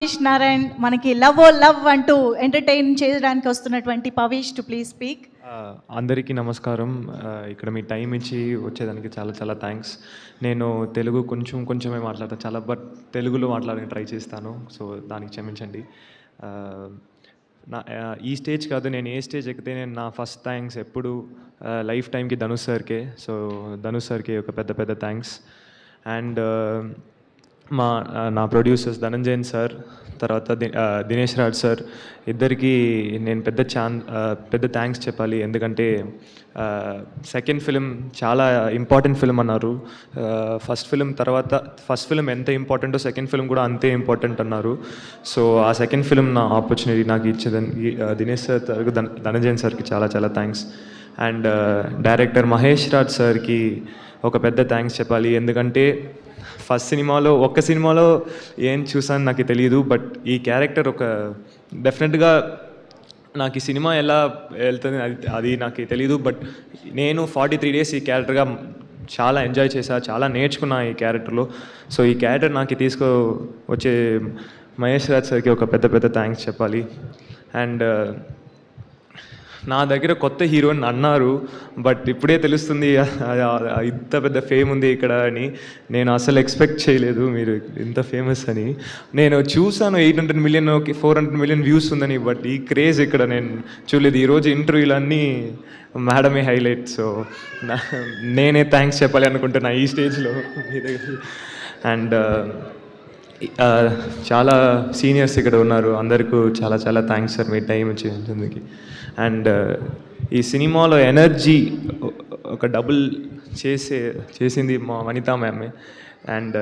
పవిష్ నారాయణ్ మనకి లవ్ ఓ లవ్ అంటూ ఎంటర్టైన్ చేయడానికి వస్తున్నటువంటి పవిష్ టు ప్లీజ్ స్పీక్. అందరికీ నమస్కారం. ఇక్కడ మీ టైం ఇచ్చి వచ్చేదానికి చాలా చాలా థ్యాంక్స్. నేను తెలుగు కొంచెమే మాట్లాడతాను చాలా, బట్ తెలుగులో మాట్లాడడానికి ట్రై చేస్తాను, సో దానికి క్షమించండి. ఈ స్టేజ్ కాదు, నేను ఏ స్టేజ్ ఎక్కితే నేను నా ఫస్ట్ థ్యాంక్స్ ఎప్పుడు లైఫ్ టైంకి ధనుష్ సార్కే. సో ధనుష్ సార్కి ఒక పెద్ద థ్యాంక్స్. అండ్ నా ప్రొడ్యూసర్స్ ధనంజయన్ సార్, తర్వాత దినేష్ రాజ్ సార్, ఇద్దరికి నేను పెద్ద థ్యాంక్స్ చెప్పాలి. ఎందుకంటే సెకండ్ ఫిలిం చాలా ఇంపార్టెంట్ ఫిలిం అన్నారు. ఫస్ట్ ఫిలిం ఎంత ఇంపార్టెంటో సెకండ్ ఫిలిం కూడా అంతే ఇంపార్టెంట్ అన్నారు. సో ఆ సెకండ్ ఫిలిం నా ఆపర్చునిటీ నాకు ఇచ్చేదానికి దినేష్ సార్, ధనంజయన్ సార్కి చాలా thanks. And director Mahesh Raj సార్కి ఒక పెద్ద థ్యాంక్స్ చెప్పాలి. ఎందుకంటే ఒక్క సినిమాలో ఏం చూసాను నాకు తెలియదు, బట్ ఈ క్యారెక్టర్ డెఫినెట్గా నాకు ఈ సినిమా ఎలా వెళ్తుంది అది నాకు తెలియదు, బట్ నేను 43 days ఈ క్యారెక్టర్గా చాలా ఎంజాయ్ చేశా, చాలా నేర్చుకున్నా ఈ క్యారెక్టర్లో. సో ఈ క్యారెక్టర్ నాకు వచ్చే మహేష్ రాజ్ సార్కి ఒక పెద్ద థ్యాంక్స్ చెప్పాలి. అండ్ నా దగ్గర కొత్త హీరోయిన్ అన్నారు, బట్ ఇప్పుడే తెలుస్తుంది ఇంత పెద్ద ఫేమ్ ఉంది ఇక్కడ అని. నేను అసలు ఎక్స్పెక్ట్ చేయలేదు మీరు ఇంత ఫేమస్ అని. నేను చూసాను 800 million 400 million వ్యూస్ ఉందని, బట్ ఈ క్రేజ్ ఇక్కడ నేను చూడలేదు. ఈరోజు ఇంటర్వ్యూలన్నీ మేడమే హైలైట్. సో నేనే థ్యాంక్స్ చెప్పాలి అనుకుంటున్నా ఈ స్టేజ్లో మీ దగ్గర. అండ్ చాలా సీనియర్స్ ఇక్కడ ఉన్నారు, అందరికీ చాలా థ్యాంక్స్ సార్ మీ టైం ఇచ్చేందుకు. అండ్ ఈ సినిమాలో ఎనర్జీ ఒక డబుల్ చేసింది మా వనితా మ్యామే. అండ్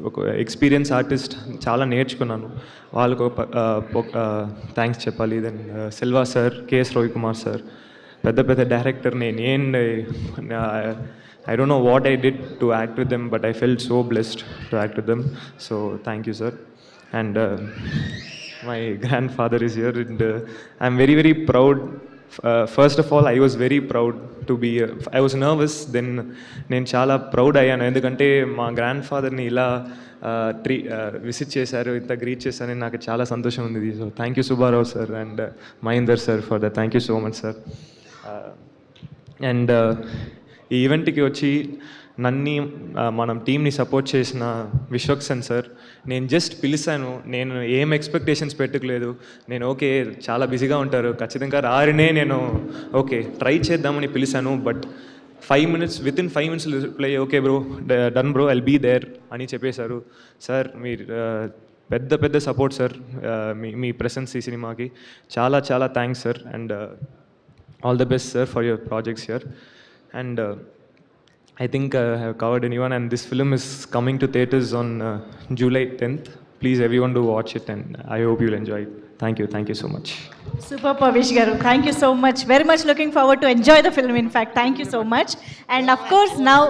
ఒక ఎక్స్పీరియన్స్ ఆర్టిస్ట్, చాలా నేర్చుకున్నాను, వాళ్ళకు ఒక థ్యాంక్స్ చెప్పాలి. Then Selva sir, KS Ravikumar sir, పెద్ద director. I don't know what I did to act with them, but I felt so blessed to act with them. So thank you, sir. And my grandfather is here, and I'm very proud. First of all, I was very proud to be here. I was nervous, then నేను చాలా proud అయ్యాను, ఎందుకంటే మా గ్రాండ్-ఫాదర్ని ఇలా visit చేశారు, ఇంత greet చేశారని నాకు చాలా సంతోషం ఉంది. So thank you Subbarao sir and Mahender sir for the thank you so much sir. And ఈ ఈవెంట్కి వచ్చి మనం టీంని సపోర్ట్ చేసిన విశ్వక్సేన్ సార్, నేను జస్ట్ పిలిచాను, నేను ఏం ఎక్స్పెక్టేషన్స్ పెట్టుకోలేదు. నేను ఓకే చాలా బిజీగా ఉంటారు, ఖచ్చితంగా రారినే నేను ఓకే ట్రై చేద్దామని పిలిచాను. But within 5 minutes reply, okay bro, done bro, I'll be there అని చెప్పేశారు. సార్ మీరు పెద్ద సపోర్ట్ సార్, మీ ప్రెసెన్స్ ఈ సినిమాకి చాలా thanks sir. And all the best sir for your projects here. And I think I have covered anyone, and this film is coming to theaters on July 10th. Please everyone do watch it, and I hope you'll enjoy it. Thank you so much. Super Pavish garu, thank you so much, very much looking forward to enjoy the film. In fact, thank you so much. And of course now